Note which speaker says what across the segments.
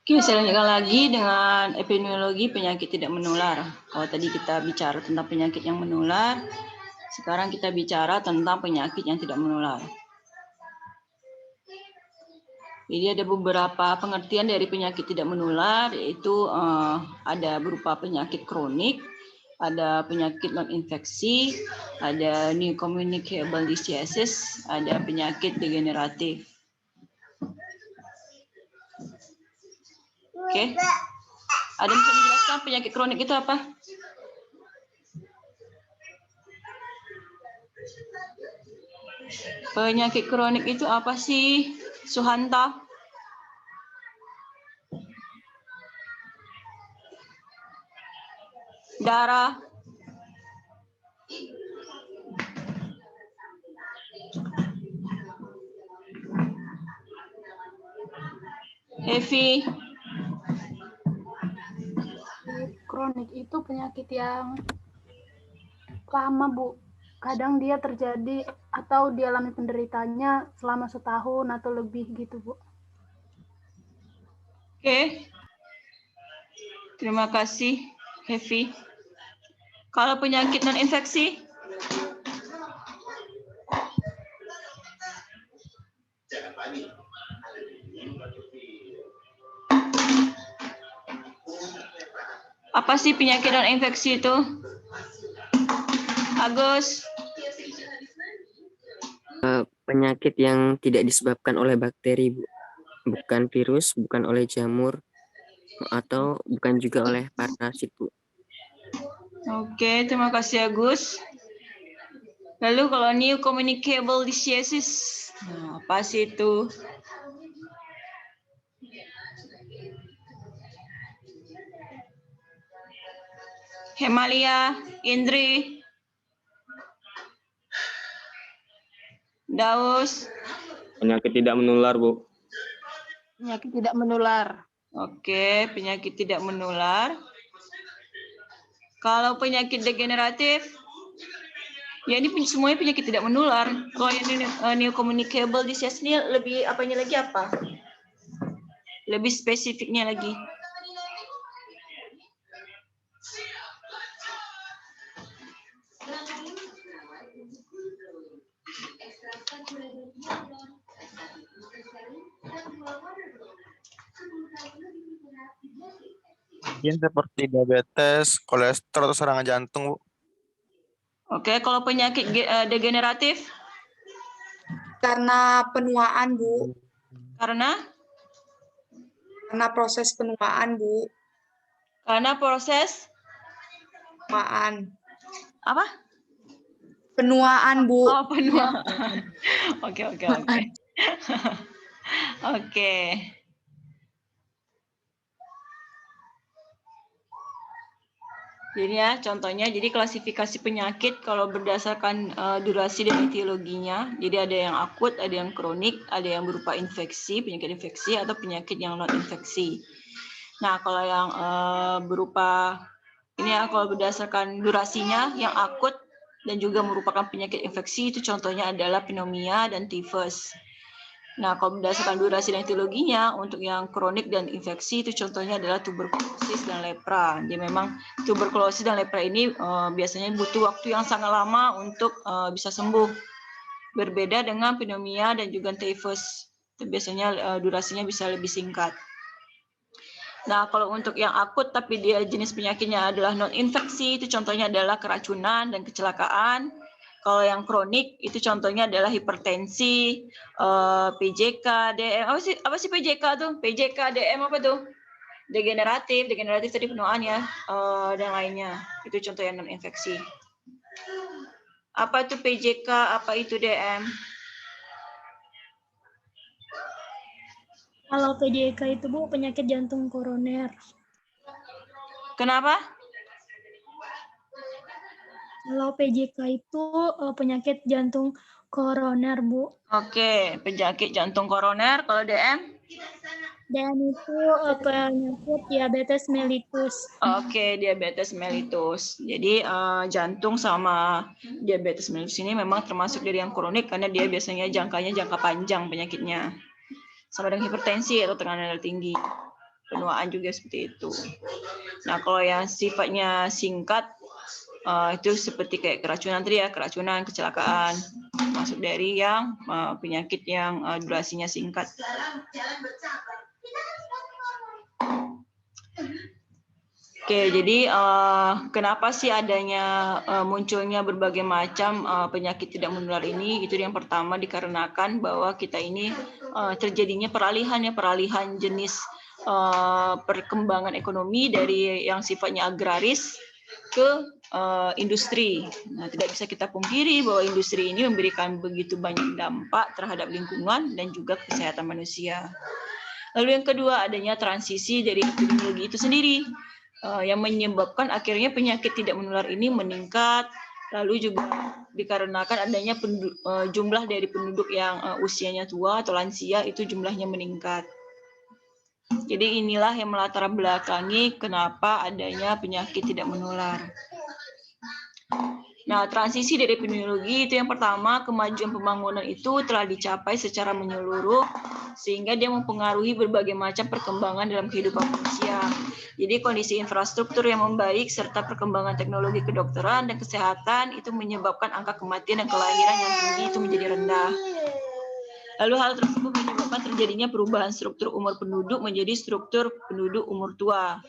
Speaker 1: Oke, saya lanjutkan lagi dengan epidemiologi penyakit tidak menular. Kalau tadi kita bicara tentang penyakit yang menular, sekarang kita bicara tentang penyakit yang tidak menular. Jadi ada beberapa pengertian dari penyakit tidak menular, yaitu ada berupa penyakit kronik, ada penyakit non-infeksi, ada new communicable diseases, ada penyakit degeneratif. Oke, ada yang bisa menjelaskan penyakit kronik itu apa? Penyakit kronik itu apa sih, Suhanta? Darah. Heavy.
Speaker 2: Kronik itu penyakit yang lama, Bu. Kadang dia terjadi atau dialami penderitanya selama setahun atau lebih gitu, Bu.
Speaker 1: Oke. Terima kasih, Heavy. Kalau penyakit non-infeksi? Apa sih penyakit non-infeksi itu? Agus?
Speaker 3: Penyakit yang tidak disebabkan oleh bakteri, Bu. Bukan virus, bukan oleh jamur, atau bukan juga oleh parasit, Bu.
Speaker 1: Oke, terima kasih Agus. Lalu kalau new communicable diseases, nah, apa sih itu? Hemalia, Indri, Daus.
Speaker 4: Penyakit tidak menular, Bu.
Speaker 2: Penyakit tidak menular.
Speaker 1: Oke, penyakit tidak menular. Kalau penyakit degeneratif, ya ini semuanya penyakit tidak menular. Kalau ini new communicable disease ini lebih apanya lagi apa? Lebih spesifiknya lagi.
Speaker 5: Mungkin seperti diabetes, kolesterol, atau serangan jantung, Bu.
Speaker 1: Oke, kalau penyakit degeneratif?
Speaker 6: Karena penuaan, Bu.
Speaker 1: Karena
Speaker 6: proses penuaan, Bu.
Speaker 1: Karena proses?
Speaker 6: Penuaan.
Speaker 1: Apa?
Speaker 6: Penuaan, Bu.
Speaker 1: Oh, penuaan. Oke. Oke. Jadi ya, contohnya, jadi klasifikasi penyakit kalau berdasarkan durasi dan etiologinya, jadi ada yang akut, ada yang kronik, ada yang berupa infeksi, penyakit infeksi, atau penyakit yang non-infeksi. Nah, kalau yang berupa, ini ya, kalau berdasarkan durasinya, yang akut dan juga merupakan penyakit infeksi, itu contohnya adalah pneumonia dan tifus. Nah, kalau berdasarkan durasi dan etiologinya, untuk yang kronik dan infeksi itu contohnya adalah tuberkulosis dan lepra. Jadi memang tuberkulosis dan lepra ini biasanya butuh waktu yang sangat lama untuk bisa sembuh. Berbeda dengan pneumonia dan juga tifus. Itu biasanya durasinya bisa lebih singkat. Nah, kalau untuk yang akut tapi dia jenis penyakitnya adalah non-infeksi, itu contohnya adalah keracunan dan kecelakaan. Kalau yang kronik itu contohnya adalah hipertensi, PJK, DM. Apa sih PJK tuh? PJK, DM apa tuh? Degeneratif tadi penuaan ya, dan lainnya. Itu contoh yang non-infeksi. Apa itu PJK? Apa itu DM?
Speaker 7: Kalau PJK itu, Bu, penyakit jantung koroner.
Speaker 1: Kenapa?
Speaker 7: Kalau PJK itu penyakit jantung koroner, Bu.
Speaker 1: Oke, penyakit jantung koroner. Kalau DM?
Speaker 7: DM itu penyakit diabetes mellitus.
Speaker 1: Oke, diabetes mellitus. Jadi jantung sama diabetes mellitus ini memang termasuk dari yang kronik karena dia biasanya jangka panjang penyakitnya. Sama dengan hipertensi atau tekanan darah tinggi. penuaan juga seperti itu. Nah, kalau yang sifatnya singkat itu seperti kayak keracunan tadi ya, keracunan, kecelakaan, masuk dari yang penyakit yang durasinya singkat. Oke, jadi kenapa sih adanya munculnya berbagai macam penyakit tidak menular ini? Itu yang pertama dikarenakan bahwa kita ini terjadinya peralihan jenis perkembangan ekonomi dari yang sifatnya agraris ke industri. Nah, tidak bisa kita pungkiri bahwa industri ini memberikan begitu banyak dampak terhadap lingkungan dan juga kesehatan manusia. Lalu yang kedua, adanya transisi dari epidemiologi itu sendiri yang menyebabkan akhirnya penyakit tidak menular ini meningkat. Lalu juga dikarenakan adanya jumlah dari penduduk yang usianya tua atau lansia itu jumlahnya meningkat. Jadi inilah yang melatar belakangi kenapa adanya penyakit tidak menular. Nah, transisi dari epidemiologi itu yang pertama, kemajuan pembangunan itu telah dicapai secara menyeluruh sehingga dia mempengaruhi berbagai macam perkembangan dalam kehidupan manusia. Jadi kondisi infrastruktur yang membaik serta perkembangan teknologi kedokteran dan kesehatan itu menyebabkan angka kematian dan kelahiran yang tinggi itu menjadi rendah. Lalu hal tersebut menyebabkan terjadinya perubahan struktur umur penduduk menjadi struktur penduduk umur tua,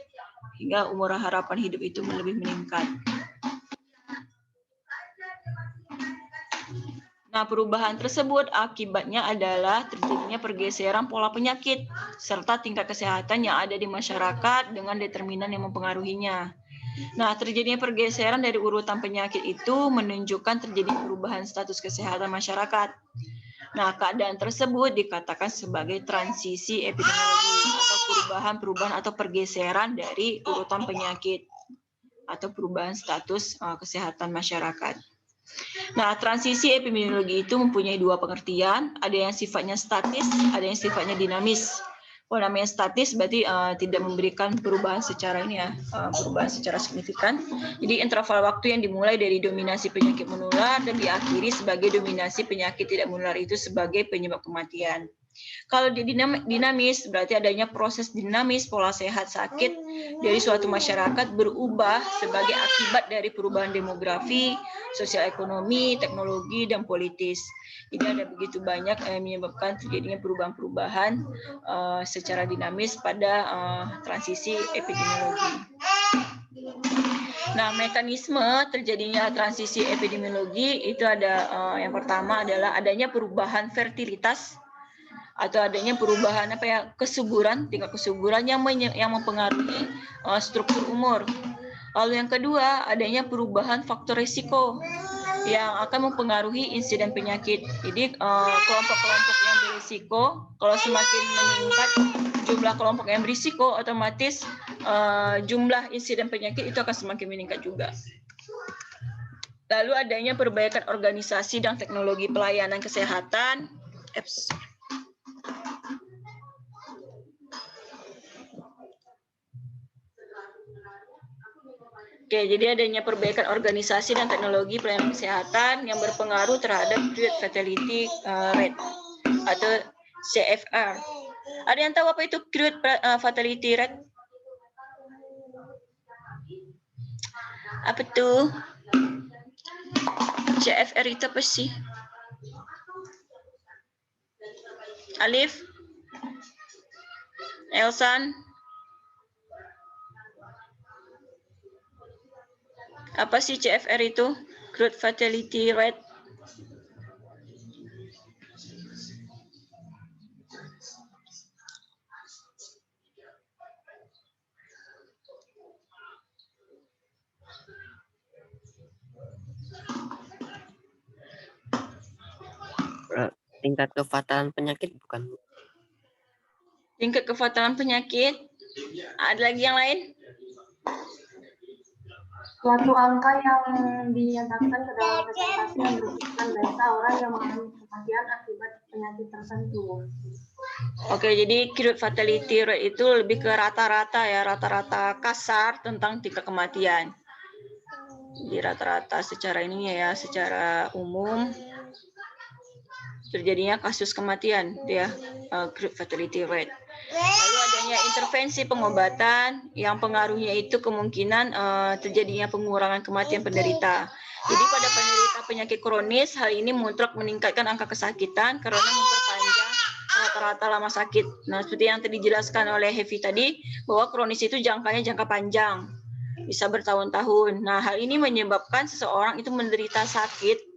Speaker 1: hingga umur harapan hidup itu lebih meningkat. Nah, perubahan tersebut akibatnya adalah terjadinya pergeseran pola penyakit serta tingkat kesehatan yang ada di masyarakat dengan determinan yang mempengaruhinya. Nah, terjadinya pergeseran dari urutan penyakit itu menunjukkan terjadi perubahan status kesehatan masyarakat. Nah, keadaan tersebut dikatakan sebagai transisi epidemiologi atau perubahan atau pergeseran dari urutan penyakit atau perubahan status kesehatan masyarakat. Nah, transisi epidemiologi itu mempunyai dua pengertian, ada yang sifatnya statis, ada yang sifatnya dinamis. Kalau namanya statis berarti tidak memberikan perubahan secara perubahan secara signifikan. Jadi interval waktu yang dimulai dari dominasi penyakit menular dan diakhiri sebagai dominasi penyakit tidak menular itu sebagai penyebab kematian. Kalau di dinamis berarti adanya proses dinamis pola sehat sakit dari suatu masyarakat berubah sebagai akibat dari perubahan demografi, sosial ekonomi, teknologi, dan politis. Jadi ada begitu banyak yang menyebabkan terjadinya perubahan-perubahan secara dinamis pada transisi epidemiologi. Nah, mekanisme terjadinya transisi epidemiologi itu ada yang pertama adalah adanya perubahan fertilitas atau adanya perubahan kesuburan, tingkat kesuburan yang mempengaruhi struktur umur. Lalu yang kedua, adanya perubahan faktor risiko yang akan mempengaruhi insiden penyakit. Jadi kelompok-kelompok yang berisiko, kalau semakin meningkat jumlah kelompok yang berisiko, otomatis jumlah insiden penyakit itu akan semakin meningkat juga. Lalu adanya perbaikan organisasi dan teknologi pelayanan kesehatan. Oke, jadi adanya perbaikan organisasi dan teknologi pelayanan kesehatan yang berpengaruh terhadap crude fatality rate atau CFR. Ada yang tahu apa itu crude fatality rate? Apa tuh? CFR itu apa sih? Alif? Elsan? Apa sih CFR itu? Crude fatality rate.
Speaker 3: Tingkat kefatalan penyakit bukan?
Speaker 1: Tingkat kefatalan penyakit. Ada lagi yang lain?
Speaker 8: Suatu angka yang dinyatakan ke dalam presentasi yang merupakan data orang yang mengalami kematian akibat penyakit tertentu.
Speaker 1: Oke, jadi crude fatality rate itu lebih ke rata-rata ya, rata-rata kasar tentang tingkat kematian. Jadi rata-rata secara ininya ya, secara umum terjadinya kasus kematian ya, crude fatality rate. Lalu adanya adanya intervensi pengobatan yang pengaruhnya itu kemungkinan terjadinya pengurangan kematian penderita. Jadi pada penderita penyakit kronis, hal ini mutlak meningkatkan angka kesakitan karena memperpanjang rata-rata lama sakit. Nah, seperti yang tadi dijelaskan oleh Hevi tadi, bahwa kronis itu jangka panjang, bisa bertahun-tahun. Nah, hal ini menyebabkan seseorang itu menderita sakit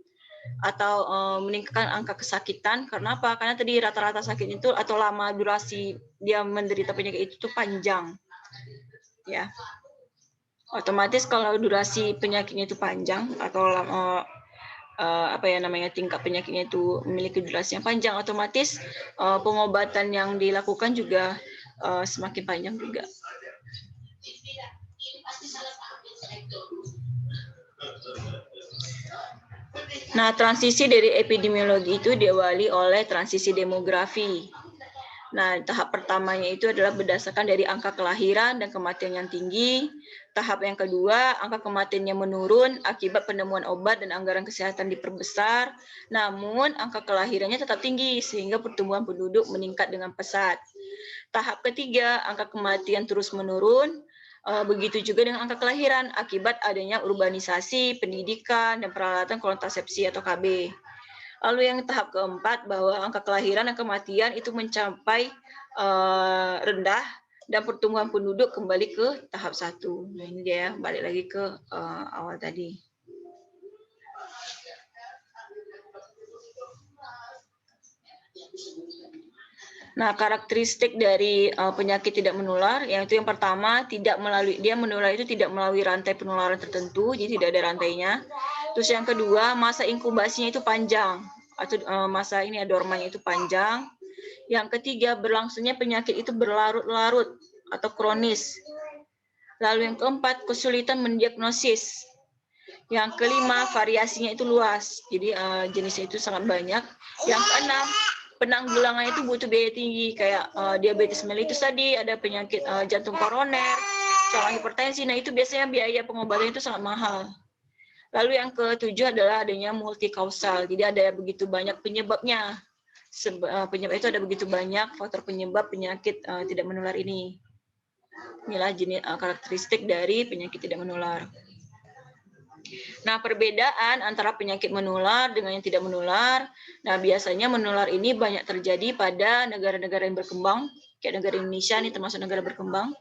Speaker 1: atau meningkatkan angka kesakitan. Karena apa? Karena tadi rata-rata sakit itu atau lama durasi dia menderita penyakit itu panjang. Ya. Otomatis kalau durasi penyakitnya itu panjang atau tingkat penyakitnya itu memiliki durasi yang panjang, otomatis pengobatan yang dilakukan juga semakin panjang juga. Nah, transisi dari epidemiologi itu diawali oleh transisi demografi. Nah, tahap pertamanya itu adalah berdasarkan dari angka kelahiran dan kematian yang tinggi. Tahap yang kedua, angka kematiannya menurun akibat penemuan obat dan anggaran kesehatan diperbesar. Namun, angka kelahirannya tetap tinggi sehingga pertumbuhan penduduk meningkat dengan pesat. Tahap ketiga, angka kematian terus menurun. Begitu juga dengan angka kelahiran akibat adanya urbanisasi, pendidikan, dan peralatan kontrasepsi atau KB. Lalu yang tahap keempat, bahwa angka kelahiran dan kematian itu mencapai rendah dan pertumbuhan penduduk kembali ke tahap 1. Nah, ini dia balik lagi ke awal tadi. Nah, karakteristik dari penyakit tidak menular, yaitu yang pertama, dia menular itu tidak melalui rantai penularan tertentu, jadi tidak ada rantainya. Terus yang kedua, masa inkubasinya itu panjang, atau masa ini dormannya itu panjang. Yang ketiga, berlangsungnya penyakit itu berlarut-larut atau kronis. Lalu yang keempat, kesulitan mendiagnosis. Yang kelima, variasinya itu luas, jadi jenisnya itu sangat banyak. Yang keenam, penanggulangannya itu butuh biaya tinggi, kayak diabetes mellitus tadi, ada penyakit jantung koroner, seorang hipertensi. Nah, itu biasanya biaya pengobatan itu sangat mahal. Lalu yang ketujuh adalah adanya multikausal, jadi ada begitu banyak penyebabnya. Penyebab itu ada begitu banyak faktor penyebab penyakit tidak menular ini. Inilah jenis karakteristik dari penyakit tidak menular. Nah, perbedaan antara penyakit menular dengan yang tidak menular, nah biasanya menular ini banyak terjadi pada negara-negara yang berkembang, kayak negara Indonesia ini termasuk negara berkembang.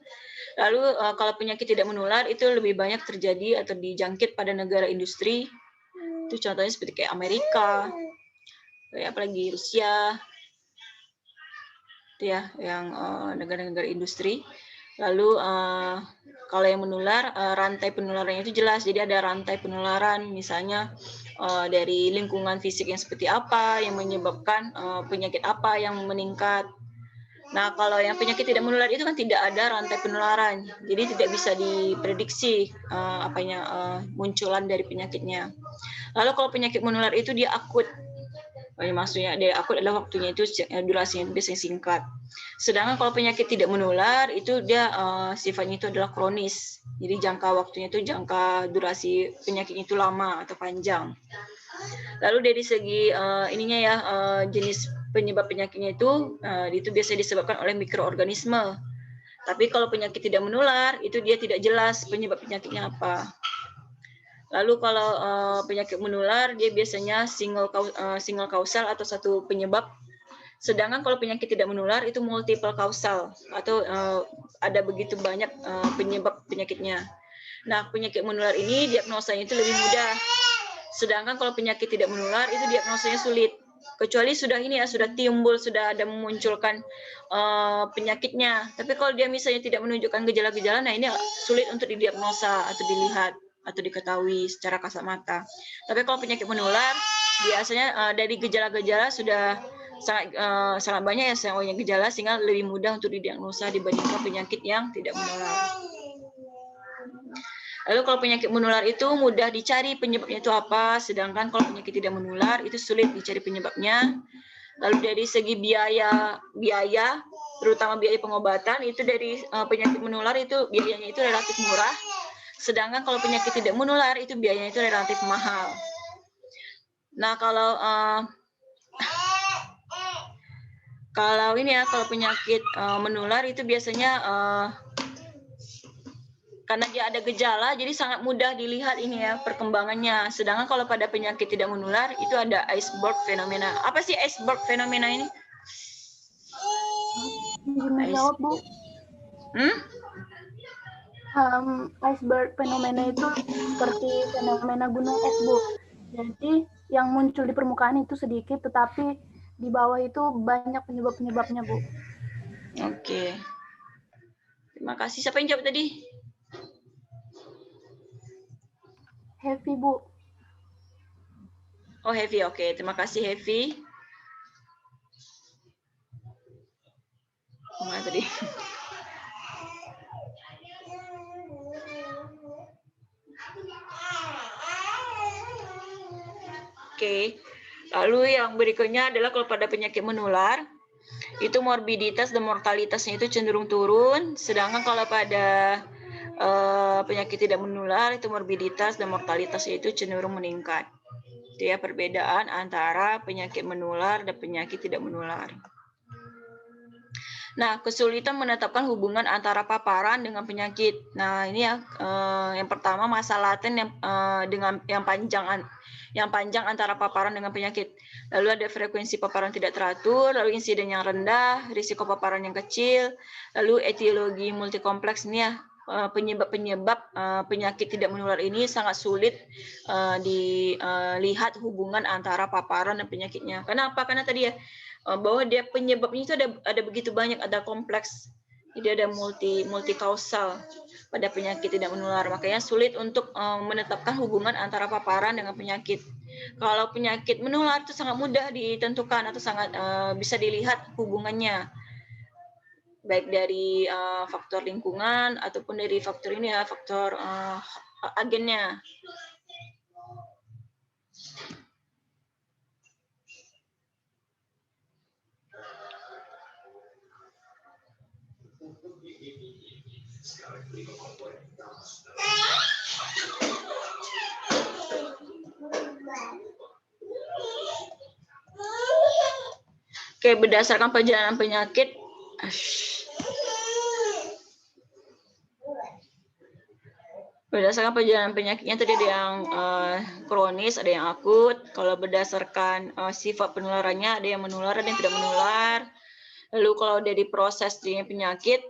Speaker 1: Lalu kalau penyakit tidak menular itu lebih banyak terjadi atau dijangkit pada negara industri. Itu contohnya seperti kayak Amerika, kayak apalagi Rusia, itu ya, yang negara-negara industri. Lalu kalau yang menular, rantai penularannya itu jelas. Jadi ada rantai penularan, misalnya dari lingkungan fisik yang seperti apa, yang menyebabkan penyakit apa yang meningkat. Nah, kalau yang penyakit tidak menular itu kan tidak ada rantai penularan. Jadi tidak bisa diprediksi munculan dari penyakitnya. Lalu kalau penyakit menular itu dia akut. Maksudnya dia akut adalah waktunya itu durasinya itu biasanya singkat. Sedangkan kalau penyakit tidak menular itu dia sifatnya itu adalah kronis. Jadi jangka waktunya itu jangka durasi penyakitnya itu lama atau panjang. Lalu dari segi jenis penyebab penyakitnya itu biasanya disebabkan oleh mikroorganisme. Tapi kalau penyakit tidak menular itu dia tidak jelas penyebab penyakitnya apa. Lalu kalau penyakit menular dia biasanya single kausal atau satu penyebab. Sedangkan kalau penyakit tidak menular itu multiple kausal atau ada begitu banyak penyebab penyakitnya. Nah, penyakit menular ini diagnosanya itu lebih mudah. Sedangkan kalau penyakit tidak menular itu diagnosanya sulit. Kecuali sudah timbul, sudah ada memunculkan penyakitnya. Tapi kalau dia misalnya tidak menunjukkan gejala-gejala, nah ini sulit untuk didiagnosa atau dilihat atau diketahui secara kasat mata. Tapi kalau penyakit menular, biasanya dari gejala-gejala sudah sangat banyak yang punya gejala sehingga lebih mudah untuk didiagnosa dibandingkan penyakit yang tidak menular. Lalu kalau penyakit menular itu mudah dicari penyebabnya itu apa, sedangkan kalau penyakit tidak menular itu sulit dicari penyebabnya. Lalu dari segi biaya terutama biaya pengobatan itu dari penyakit menular itu biayanya itu relatif murah. Sedangkan kalau penyakit tidak menular itu biayanya itu relatif mahal. Nah, kalau Kalau ini ya, kalau penyakit menular itu biasanya karena dia ada gejala, jadi sangat mudah dilihat ini ya perkembangannya. Sedangkan kalau pada penyakit tidak menular itu ada iceberg fenomena. Apa sih iceberg fenomena ini?
Speaker 2: Izin menjawab, Bu. Iceberg fenomena itu seperti fenomena gunung es, Bu. Jadi yang muncul di permukaan itu sedikit, tetapi di bawah itu banyak penyebab-penyebabnya, Bu.
Speaker 1: Oke. Terima kasih. Siapa yang jawab tadi?
Speaker 2: Heavy, Bu.
Speaker 1: Oh, Heavy. Oke, terima kasih Heavy. Mana tadi? Oke. Lalu yang berikutnya adalah kalau pada penyakit menular, itu morbiditas dan mortalitasnya itu cenderung turun, sedangkan kalau pada penyakit tidak menular itu morbiditas dan mortalitasnya itu cenderung meningkat. Itu ya perbedaan antara penyakit menular dan penyakit tidak menular. Nah, kesulitan menetapkan hubungan antara paparan dengan penyakit. Nah, ini ya yang pertama masa laten dengan yang panjang antara paparan dengan penyakit. Lalu ada frekuensi paparan tidak teratur, lalu insiden yang rendah, risiko paparan yang kecil, lalu etiologi multikompleks ini ya penyebab-penyebab penyakit tidak menular ini sangat sulit dilihat hubungan antara paparan dan penyakitnya. Kenapa? Karena tadi ya bahwa dia penyebabnya itu ada begitu banyak, ada kompleks, jadi ada multi kausal pada penyakit tidak menular, makanya sulit untuk menetapkan hubungan antara paparan dengan penyakit. Kalau penyakit menular itu sangat mudah ditentukan atau sangat bisa dilihat hubungannya, baik dari faktor lingkungan ataupun dari faktor ini ya, faktor agennya. Oke, berdasarkan perjalanan penyakit, penyakitnya tadi ada yang kronis, ada yang akut. Kalau berdasarkan sifat penularannya, ada yang menular, ada yang tidak menular. Lalu kalau dari proses penyakit,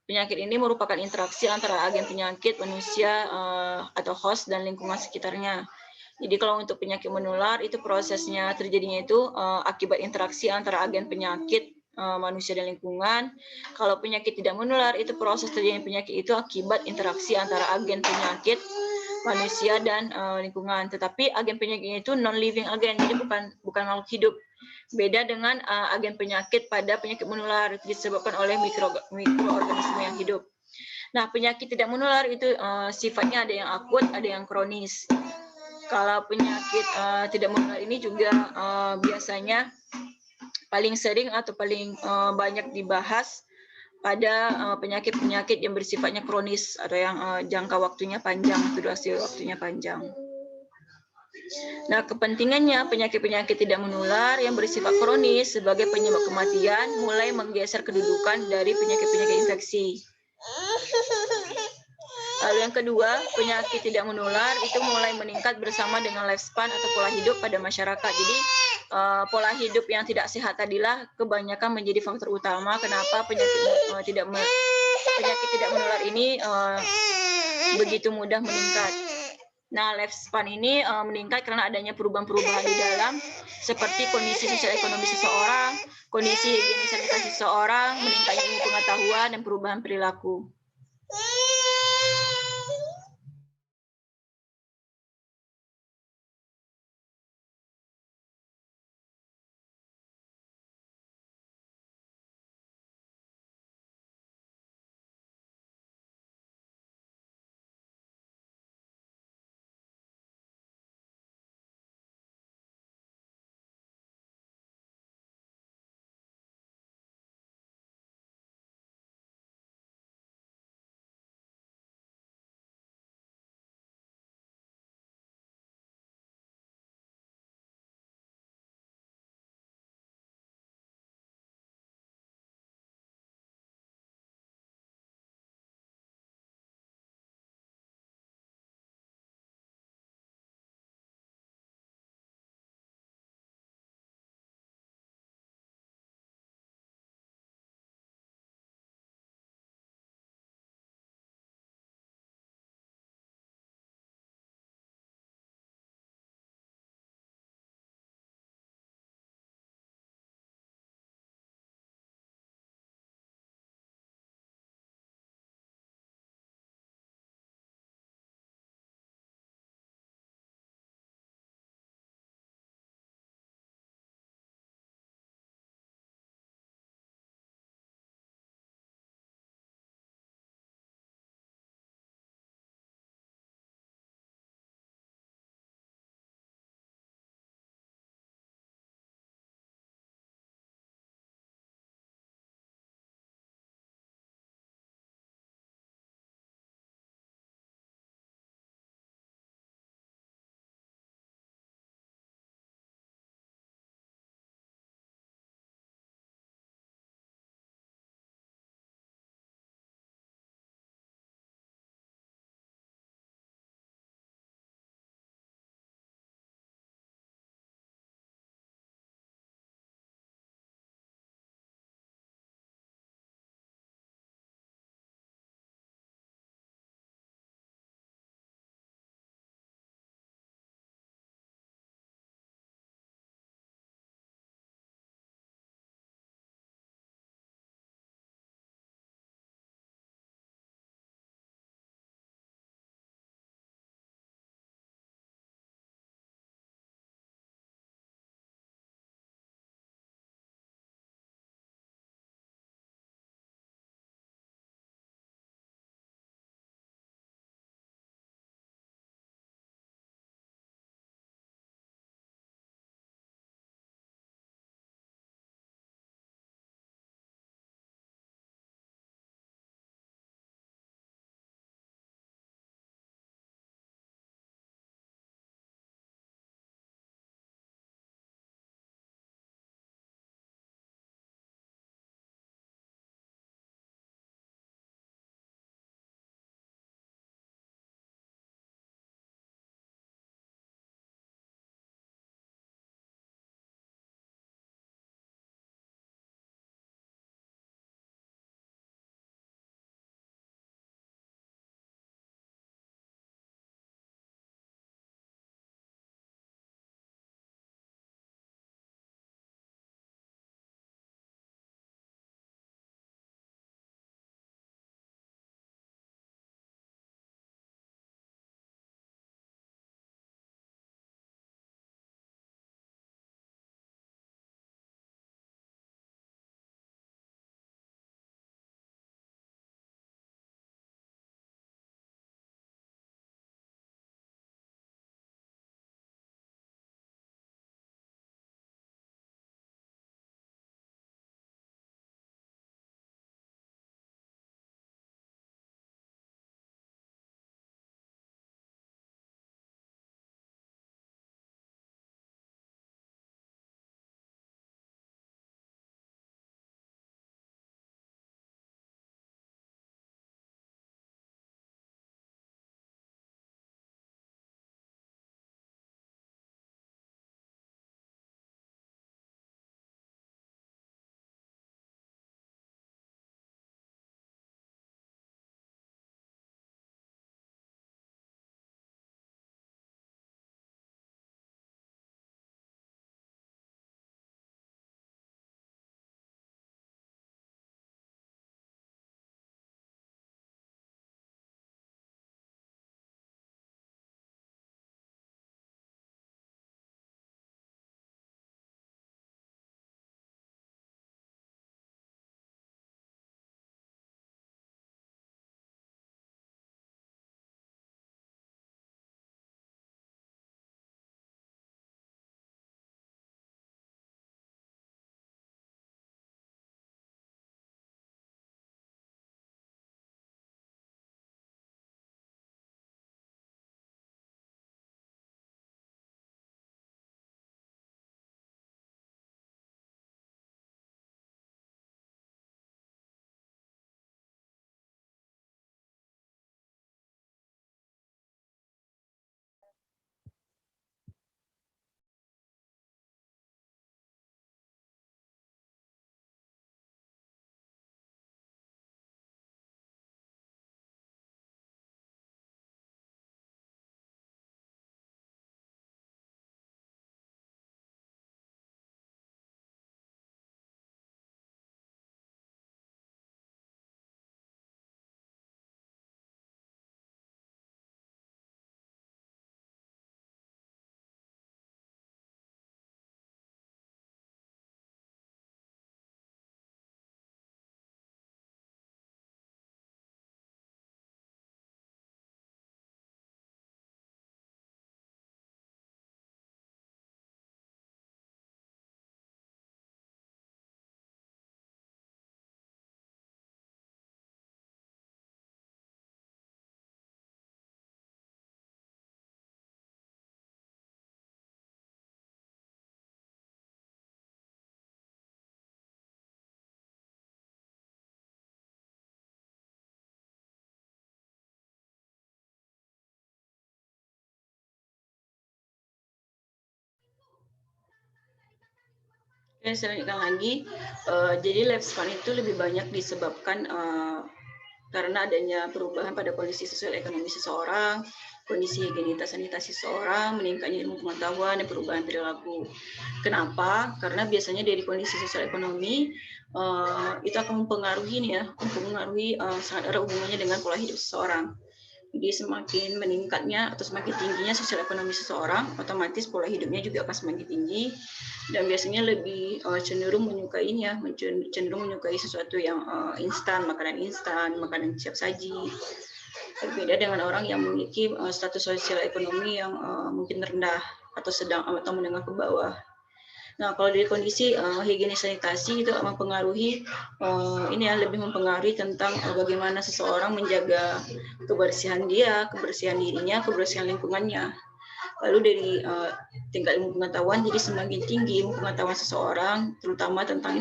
Speaker 1: penyakit ini merupakan interaksi antara agen penyakit, manusia atau host dan lingkungan sekitarnya. Jadi kalau untuk penyakit menular itu prosesnya terjadinya itu akibat interaksi antara agen penyakit, manusia dan lingkungan. Kalau penyakit tidak menular itu proses terjadinya penyakit itu akibat interaksi antara agen penyakit, manusia dan lingkungan. Tetapi agen penyakitnya itu non-living agen, jadi bukan makhluk hidup. Beda dengan agen penyakit pada penyakit menular disebabkan oleh mikroorganisme yang hidup. Nah, penyakit tidak menular itu sifatnya ada yang akut, ada yang kronis. Kalau penyakit tidak menular ini juga biasanya paling sering atau paling banyak dibahas pada penyakit-penyakit yang bersifatnya kronis atau yang jangka waktunya panjang, durasi waktunya panjang. Nah, kepentingannya penyakit-penyakit tidak menular yang bersifat kronis sebagai penyebab kematian mulai menggeser kedudukan dari penyakit-penyakit infeksi. Lalu yang kedua, penyakit tidak menular itu mulai meningkat bersama dengan lifespan atau pola hidup pada masyarakat. Jadi pola hidup yang tidak sehat tadilah kebanyakan menjadi faktor utama kenapa penyakit tidak menular ini begitu mudah meningkat. Nah, lifespan ini meningkat karena adanya perubahan-perubahan di dalam seperti kondisi sosial ekonomi seseorang, kondisi higienis sanitasi seseorang, meningkatnya ilmu pengetahuan dan perubahan perilaku. saya lanjutkan lagi. Jadi lifespan itu lebih banyak disebabkan karena adanya perubahan pada kondisi sosial ekonomi seseorang, kondisi higienitas sanitasi seseorang, meningkatnya ilmu pengetahuan dan perubahan perilaku. Kenapa? Karena biasanya dari kondisi sosial ekonomi itu akan mempengaruhi sangat erat hubungannya dengan pola hidup seseorang. Jadi semakin meningkatnya atau semakin tingginya sosial ekonomi seseorang, otomatis pola hidupnya juga akan semakin tinggi dan biasanya lebih cenderung menyukainya, cenderung menyukai sesuatu yang instan, makanan siap saji. Berbeda dengan orang yang memiliki status sosial ekonomi yang mungkin rendah atau sedang atau menengah ke bawah. Nah, kalau dari kondisi higienis sanitasi itu mempengaruhi lebih mempengaruhi tentang bagaimana seseorang menjaga kebersihan dia, kebersihan dirinya, kebersihan lingkungannya. Lalu dari tingkat ilmu pengetahuan, jadi semakin tinggi ilmu pengetahuan seseorang, terutama tentang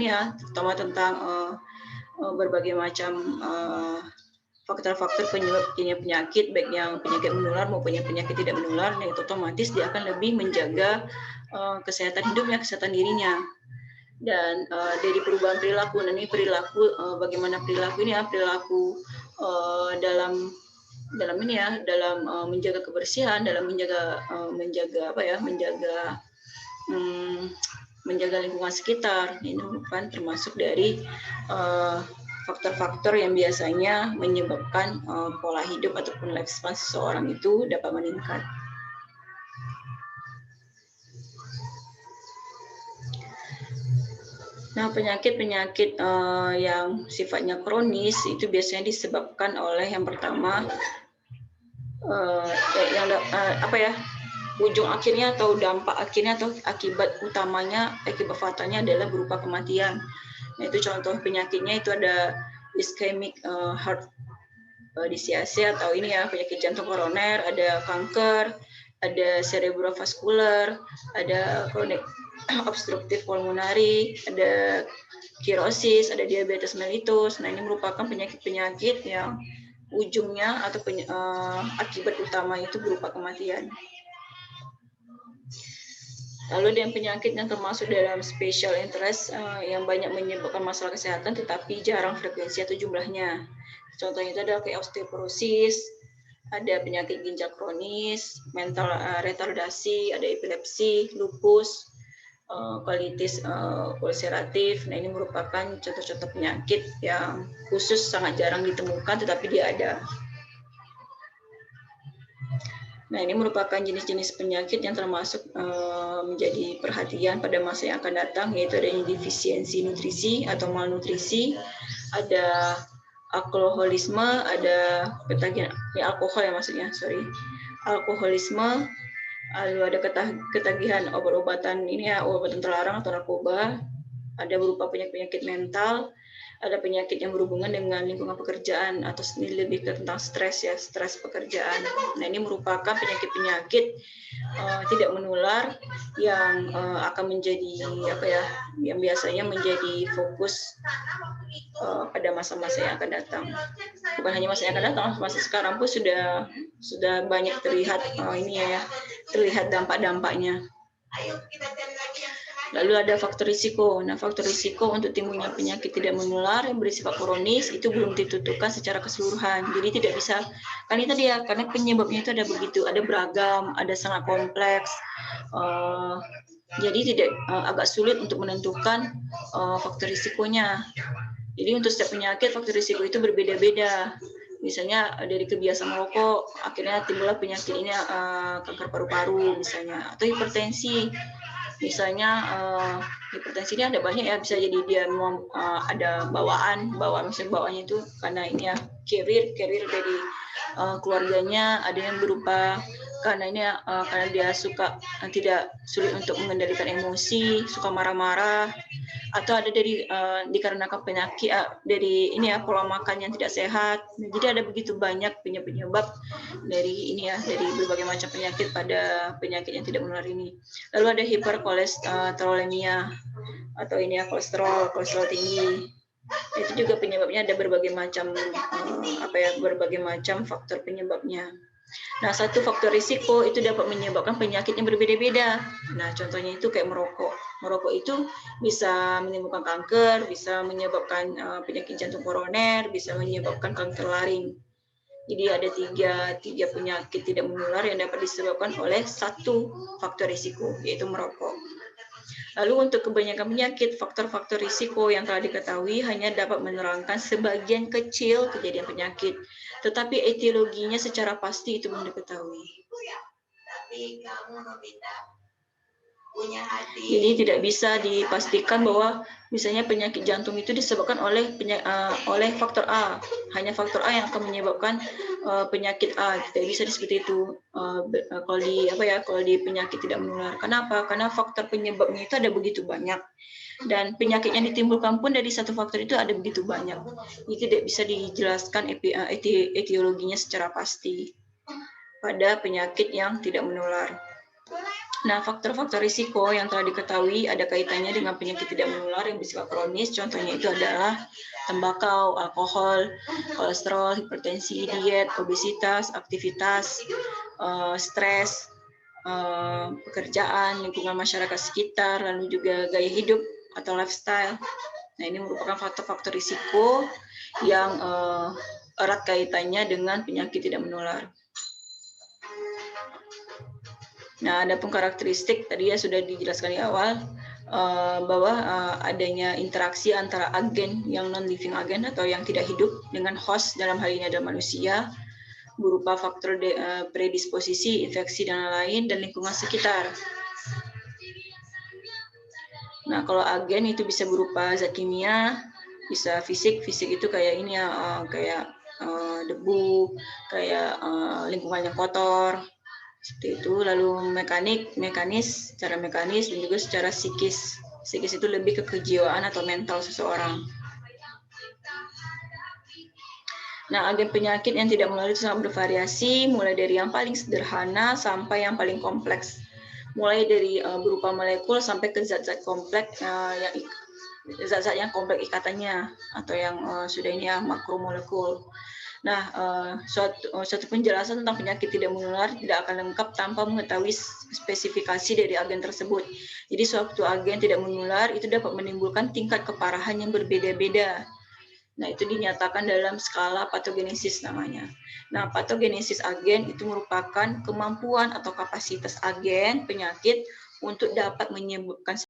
Speaker 1: berbagai macam faktor-faktor penyebab penyakit, baik yang penyakit menular maupun yang penyakit tidak menular, dan itu otomatis dia akan lebih menjaga kesehatan hidupnya, kesehatan dirinya. Dan dari perubahan perilaku, ini perilaku bagaimana perilaku ini perilaku dalam menjaga kebersihan, dalam menjaga lingkungan sekitar. Ini merupakan termasuk dari faktor-faktor yang biasanya menyebabkan pola hidup ataupun lifespan seseorang itu dapat meningkat. Nah, penyakit-penyakit yang sifatnya kronis itu biasanya disebabkan oleh yang pertama ujung akhirnya atau dampak akhirnya atau akibat utamanya, akibat fatalnya adalah berupa kematian. Nah, itu contoh penyakitnya itu ada ischemic heart disease atau penyakit jantung koroner, ada kanker, ada cerebrovascular, ada chronic obstruktif pulmonari, ada cirrhosis, ada diabetes mellitus. Nah, ini merupakan penyakit-penyakit yang ujungnya atau akibat utama itu berupa kematian. Lalu ada penyakit yang termasuk dalam special interest yang banyak menyebabkan masalah kesehatan tetapi jarang frekuensi atau jumlahnya. Contohnya itu ada kayak osteoporosis, ada penyakit ginjal kronis, mental retardasi, ada epilepsi, lupus, colitis ulceratif. Nah, ini merupakan contoh-contoh penyakit yang khusus sangat jarang ditemukan tetapi dia ada. Nah, ini merupakan jenis-jenis penyakit yang termasuk menjadi perhatian pada masa yang akan datang, yaitu ada defisiensi nutrisi atau malnutrisi, ada alkoholisme, ada ketagihan alkoholisme, lalu ada ketagihan obat-obatan obat-obatan terlarang atau narkoba, ada berupa penyakit mental, ada penyakit yang berhubungan dengan lingkungan pekerjaan atau lebih ke tentang stres pekerjaan. Nah, ini merupakan penyakit-penyakit tidak menular yang akan menjadi yang biasanya menjadi fokus pada masa-masa yang akan datang. Bukan hanya masa yang akan datang, masa sekarang pun sudah banyak terlihat terlihat dampak-dampaknya. Lalu ada faktor risiko. Nah, faktor risiko untuk timbulnya penyakit tidak menular yang bersifat kronis itu belum ditentukan secara keseluruhan. Jadi tidak bisa, karena penyebabnya itu ada beragam, ada sangat kompleks. Jadi agak sulit untuk menentukan faktor risikonya. Jadi untuk setiap penyakit faktor risiko itu berbeda-beda. Misalnya dari kebiasaan merokok, akhirnya timbullah penyakit ini kanker paru-paru misalnya, atau hipertensi. Misalnya hipertensi ini ada banyak ya, bisa jadi dia ada bawaan misalnya bawaannya itu karena ini carrier dari keluarganya, ada yang berupa karena dia tidak sulit untuk mengendalikan emosi, suka marah-marah, atau ada dikarenakan penyakit dari pola makan yang tidak sehat. Jadi ada begitu banyak penyebab dari dari berbagai macam penyakit pada penyakit yang tidak menular ini. Lalu ada hiperkolesterolemia atau kolesterol tinggi. Itu juga penyebabnya ada berbagai macam berbagai macam faktor penyebabnya. Nah, satu faktor risiko itu dapat menyebabkan penyakit yang berbeda-beda. Nah, contohnya itu kayak merokok. Merokok itu bisa menimbulkan kanker, bisa menyebabkan penyakit jantung koroner, bisa menyebabkan kanker laring. Jadi ada tiga penyakit tidak menular yang dapat disebabkan oleh satu faktor risiko, yaitu merokok. Lalu untuk kebanyakan penyakit, faktor-faktor risiko yang telah diketahui hanya dapat menerangkan sebagian kecil kejadian penyakit, tetapi etiologinya secara pasti itu belum diketahui. Jadi tidak bisa dipastikan bahwa misalnya penyakit jantung itu disebabkan oleh faktor A, hanya faktor A yang akan menyebabkan penyakit A. Tidak bisa seperti itu kalau di penyakit tidak menular. Kenapa? Karena faktor penyebabnya itu ada begitu banyak, dan penyakit yang ditimbulkan pun dari satu faktor itu ada begitu banyak. Jadi tidak bisa dijelaskan etiologinya secara pasti pada penyakit yang tidak menular. Nah, faktor-faktor risiko yang telah diketahui ada kaitannya dengan penyakit tidak menular yang bersifat kronis. Contohnya itu adalah tembakau, alkohol, kolesterol, hipertensi, diet, obesitas, aktivitas, stres, pekerjaan, lingkungan masyarakat sekitar, lalu juga gaya hidup atau lifestyle. Nah, ini merupakan faktor-faktor risiko yang erat kaitannya dengan penyakit tidak menular. Nah, adapun karakteristik tadi ya sudah dijelaskan di awal bahwa adanya interaksi antara agen yang non-living agen atau yang tidak hidup dengan host, dalam hal ini adalah manusia, berupa faktor predisposisi, infeksi dan lain-lain, dan lingkungan sekitar. Nah, kalau agen itu bisa berupa zat kimia, bisa fisik itu kayak ini ya, kayak debu, kayak lingkungan yang kotor. Seperti itu. Lalu mekanis, secara mekanis dan juga secara psikis. Psikis itu lebih ke kejiwaan atau mental seseorang. Nah, agen penyakit yang tidak menular itu sangat bervariasi, mulai dari yang paling sederhana sampai yang paling kompleks. Mulai dari berupa molekul sampai ke zat-zat kompleks, zat-zat yang kompleks ikatannya, atau yang sudah ini ya makromolekul. Nah, suatu penjelasan tentang penyakit tidak menular tidak akan lengkap tanpa mengetahui spesifikasi dari agen tersebut. Jadi suatu agen tidak menular itu dapat menimbulkan tingkat keparahan yang berbeda-beda. Nah, itu dinyatakan dalam skala patogenesis namanya. Nah, patogenesis agen itu merupakan kemampuan atau kapasitas agen penyakit untuk dapat menyebabkan